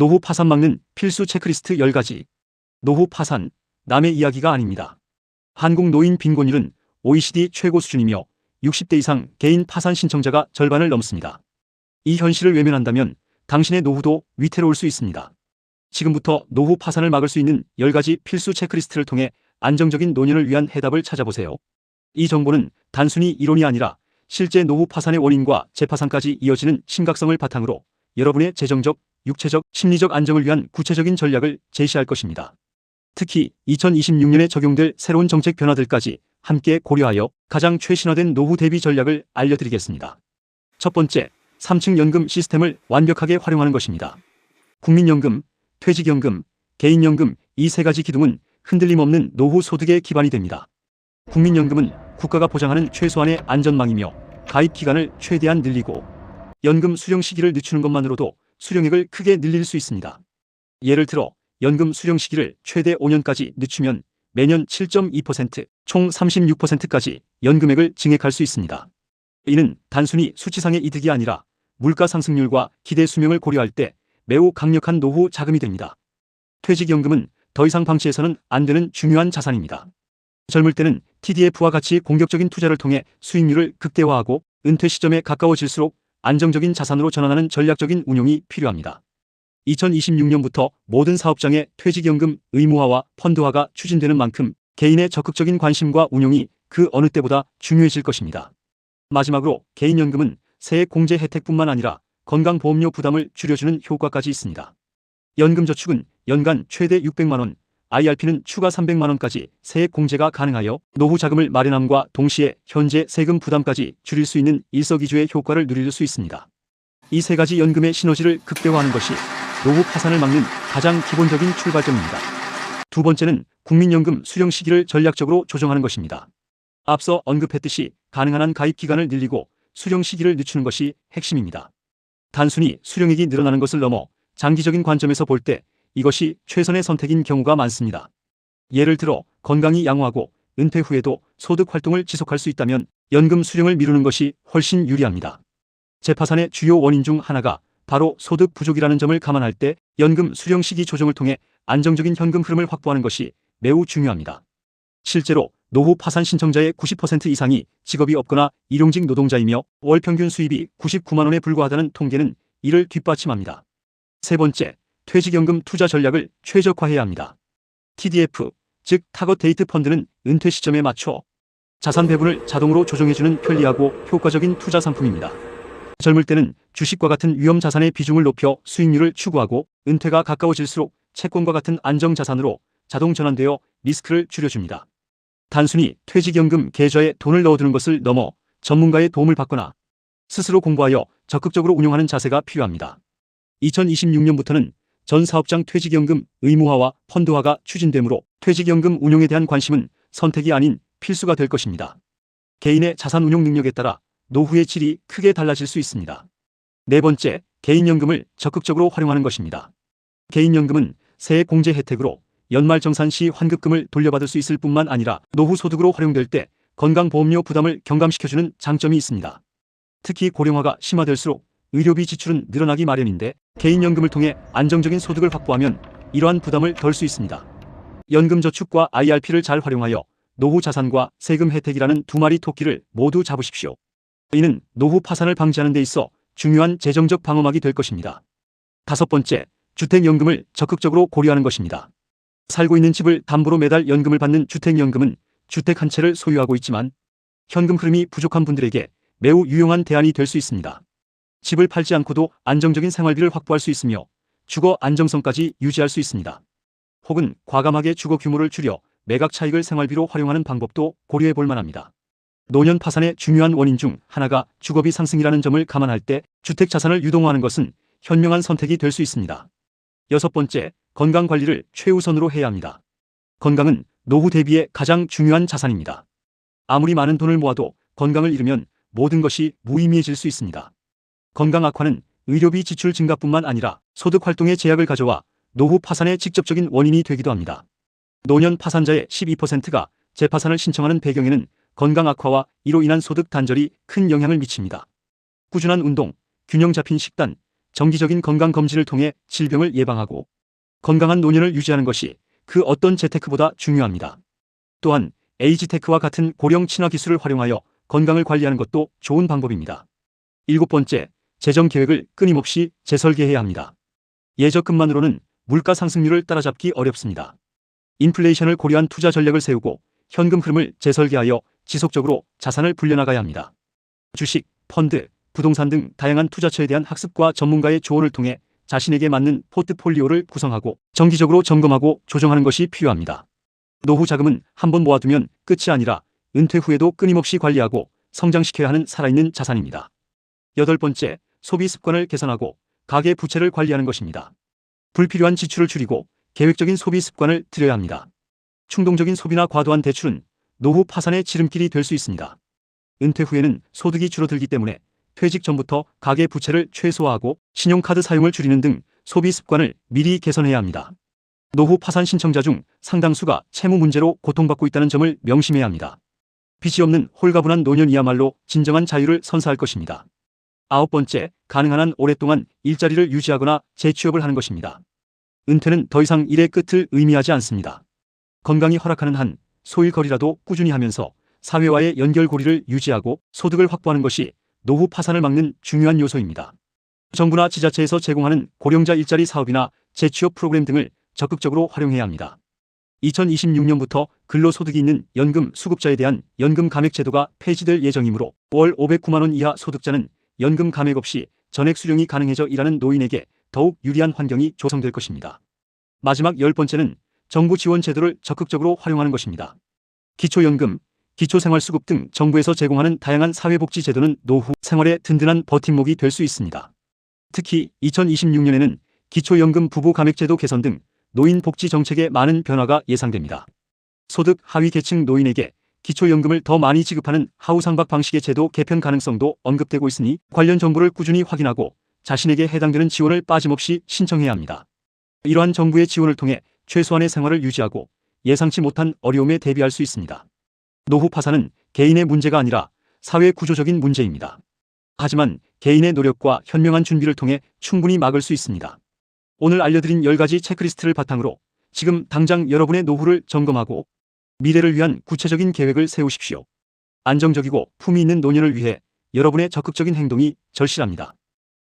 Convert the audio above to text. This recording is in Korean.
노후 파산 막는 필수 체크리스트 10가지. 노후 파산, 남의 이야기가 아닙니다. 한국 노인 빈곤율은 OECD 최고 수준이며 60대 이상 개인 파산 신청자가 절반을 넘습니다. 이 현실을 외면한다면 당신의 노후도 위태로울 수 있습니다. 지금부터 노후 파산을 막을 수 있는 10가지 필수 체크리스트를 통해 안정적인 노년을 위한 해답을 찾아보세요. 이 정보는 단순히 이론이 아니라 실제 노후 파산의 원인과 재파산까지 이어지는 심각성을 바탕으로 여러분의 재정적, 육체적, 심리적 안정을 위한 구체적인 전략을 제시할 것입니다. 특히 2026년에 적용될 새로운 정책 변화들까지 함께 고려하여 가장 최신화된 노후 대비 전략을 알려드리겠습니다. 첫 번째, 3층 연금 시스템을 완벽하게 활용하는 것입니다. 국민연금, 퇴직연금, 개인연금 이 세 가지 기둥은 흔들림 없는 노후 소득의 기반이 됩니다. 국민연금은 국가가 보장하는 최소한의 안전망이며 가입 기간을 최대한 늘리고 연금 수령 시기를 늦추는 것만으로도 수령액을 크게 늘릴 수 있습니다. 예를 들어 연금 수령 시기를 최대 5년까지 늦추면 매년 7.2%, 총 36%까지 연금액을 증액할 수 있습니다. 이는 단순히 수치상의 이득이 아니라 물가 상승률과 기대 수명을 고려할 때 매우 강력한 노후 자금이 됩니다. 퇴직연금은 더 이상 방치해서는 안 되는 중요한 자산입니다. 젊을 때는 TDF와 같이 공격적인 투자를 통해 수익률을 극대화하고 은퇴 시점에 가까워질수록 안정적인 자산으로 전환하는 전략적인 운용이 필요합니다. 2026년부터 모든 사업장의 퇴직연금 의무화와 펀드화가 추진되는 만큼 개인의 적극적인 관심과 운용이 그 어느 때보다 중요해질 것입니다. 마지막으로 개인연금은 세액 공제 혜택뿐만 아니라 건강보험료 부담을 줄여주는 효과까지 있습니다. 연금저축은 연간 최대 600만 원, IRP는 추가 300만 원까지 세액 공제가 가능하여 노후 자금을 마련함과 동시에 현재 세금 부담까지 줄일 수 있는 일석이조의 효과를 누릴 수 있습니다. 이 세 가지 연금의 시너지를 극대화하는 것이 노후 파산을 막는 가장 기본적인 출발점입니다. 두 번째는 국민연금 수령 시기를 전략적으로 조정하는 것입니다. 앞서 언급했듯이 가능한 한 가입 기간을 늘리고 수령 시기를 늦추는 것이 핵심입니다. 단순히 수령액이 늘어나는 것을 넘어 장기적인 관점에서 볼 때 이것이 최선의 선택인 경우가 많습니다. 예를 들어 건강이 양호하고 은퇴 후에도 소득 활동을 지속할 수 있다면 연금 수령을 미루는 것이 훨씬 유리합니다. 재파산의 주요 원인 중 하나가 바로 소득 부족이라는 점을 감안할 때 연금 수령 시기 조정을 통해 안정적인 현금 흐름을 확보하는 것이 매우 중요합니다. 실제로 노후 파산 신청자의 90% 이상이 직업이 없거나 일용직 노동자이며 월 평균 수입이 99만 원에 불과하다는 통계는 이를 뒷받침합니다. 세 번째, 퇴직연금 투자 전략을 최적화해야 합니다. TDF, 즉 타겟 데이트 펀드는 은퇴 시점에 맞춰 자산 배분을 자동으로 조정해주는 편리하고 효과적인 투자 상품입니다. 젊을 때는 주식과 같은 위험 자산의 비중을 높여 수익률을 추구하고 은퇴가 가까워질수록 채권과 같은 안정자산으로 자동 전환되어 리스크를 줄여줍니다. 단순히 퇴직연금 계좌에 돈을 넣어두는 것을 넘어 전문가의 도움을 받거나 스스로 공부하여 적극적으로 운용하는 자세가 필요합니다. 2026년부터는 전 사업장 퇴직연금 의무화와 펀드화가 추진되므로 퇴직연금 운용에 대한 관심은 선택이 아닌 필수가 될 것입니다. 개인의 자산 운용 능력에 따라 노후의 질이 크게 달라질 수 있습니다. 네 번째, 개인연금을 적극적으로 활용하는 것입니다. 개인연금은 세액 공제 혜택으로 연말정산 시 환급금을 돌려받을 수 있을 뿐만 아니라 노후 소득으로 활용될 때 건강보험료 부담을 경감시켜주는 장점이 있습니다. 특히 고령화가 심화될수록 의료비 지출은 늘어나기 마련인데 개인연금을 통해 안정적인 소득을 확보하면 이러한 부담을 덜 수 있습니다. 연금저축과 IRP를 잘 활용하여 노후 자산과 세금 혜택이라는 두 마리 토끼를 모두 잡으십시오. 이는 노후 파산을 방지하는 데 있어 중요한 재정적 방어막이 될 것입니다. 다섯 번째, 주택연금을 적극적으로 고려하는 것입니다. 살고 있는 집을 담보로 매달 연금을 받는 주택연금은 주택 한 채를 소유하고 있지만 현금 흐름이 부족한 분들에게 매우 유용한 대안이 될 수 있습니다. 집을 팔지 않고도 안정적인 생활비를 확보할 수 있으며 주거 안정성까지 유지할 수 있습니다. 혹은 과감하게 주거 규모를 줄여 매각 차익을 생활비로 활용하는 방법도 고려해 볼 만합니다. 노년 파산의 중요한 원인 중 하나가 주거비 상승이라는 점을 감안할 때 주택 자산을 유동화하는 것은 현명한 선택이 될 수 있습니다. 여섯 번째, 건강관리를 최우선으로 해야 합니다. 건강은 노후 대비의 가장 중요한 자산입니다. 아무리 많은 돈을 모아도 건강을 잃으면 모든 것이 무의미해질 수 있습니다. 건강 악화는 의료비 지출 증가뿐만 아니라 소득 활동에 제약을 가져와 노후 파산의 직접적인 원인이 되기도 합니다. 노년 파산자의 12%가 재파산을 신청하는 배경에는 건강 악화와 이로 인한 소득 단절이 큰 영향을 미칩니다. 꾸준한 운동, 균형 잡힌 식단, 정기적인 건강검진을 통해 질병을 예방하고 건강한 노년을 유지하는 것이 그 어떤 재테크보다 중요합니다. 또한 에이지테크와 같은 고령 친화 기술을 활용하여 건강을 관리하는 것도 좋은 방법입니다. 7번째, 재정 계획을 끊임없이 재설계해야 합니다. 예적금만으로는 물가 상승률을 따라잡기 어렵습니다. 인플레이션을 고려한 투자 전략을 세우고 현금 흐름을 재설계하여 지속적으로 자산을 불려나가야 합니다. 주식, 펀드, 부동산 등 다양한 투자처에 대한 학습과 전문가의 조언을 통해 자신에게 맞는 포트폴리오를 구성하고 정기적으로 점검하고 조정하는 것이 필요합니다. 노후 자금은 한번 모아두면 끝이 아니라 은퇴 후에도 끊임없이 관리하고 성장시켜야 하는 살아있는 자산입니다. 8번째, 소비 습관을 개선하고 가계 부채를 관리하는 것입니다. 불필요한 지출을 줄이고 계획적인 소비 습관을 들여야 합니다. 충동적인 소비나 과도한 대출은 노후 파산의 지름길이 될 수 있습니다. 은퇴 후에는 소득이 줄어들기 때문에 퇴직 전부터 가계 부채를 최소화하고 신용카드 사용을 줄이는 등 소비 습관을 미리 개선해야 합니다. 노후 파산 신청자 중 상당수가 채무 문제로 고통받고 있다는 점을 명심해야 합니다. 빚이 없는 홀가분한 노년이야말로 진정한 자유를 선사할 것입니다. 9번째, 가능한 한 오랫동안 일자리를 유지하거나 재취업을 하는 것입니다. 은퇴는 더 이상 일의 끝을 의미하지 않습니다. 건강이 허락하는 한 소일거리라도 꾸준히 하면서 사회와의 연결고리를 유지하고 소득을 확보하는 것이 노후 파산을 막는 중요한 요소입니다. 정부나 지자체에서 제공하는 고령자 일자리 사업이나 재취업 프로그램 등을 적극적으로 활용해야 합니다. 2026년부터 근로소득이 있는 연금 수급자에 대한 연금 감액 제도가 폐지될 예정이므로 월 509만 원 이하 소득자는 연금 감액 없이 전액 수령이 가능해져 일하는 노인에게 더욱 유리한 환경이 조성될 것입니다. 마지막 10번째는 정부 지원 제도를 적극적으로 활용하는 것입니다. 기초연금, 기초생활수급 등 정부에서 제공하는 다양한 사회복지 제도는 노후 생활의 든든한 버팀목이 될 수 있습니다. 특히 2026년에는 기초연금 부부 감액제도 개선 등 노인 복지 정책에 많은 변화가 예상됩니다. 소득 하위 계층 노인에게 기초연금을 더 많이 지급하는 하우상박 방식의 제도 개편 가능성도 언급되고 있으니 관련 정보를 꾸준히 확인하고 자신에게 해당되는 지원을 빠짐없이 신청해야 합니다. 이러한 정부의 지원을 통해 최소한의 생활을 유지하고 예상치 못한 어려움에 대비할 수 있습니다. 노후 파산은 개인의 문제가 아니라 사회 구조적인 문제입니다. 하지만 개인의 노력과 현명한 준비를 통해 충분히 막을 수 있습니다. 오늘 알려드린 10가지 체크리스트를 바탕으로 지금 당장 여러분의 노후를 점검하고 미래를 위한 구체적인 계획을 세우십시오. 안정적이고 품위 있는 노년을 위해 여러분의 적극적인 행동이 절실합니다.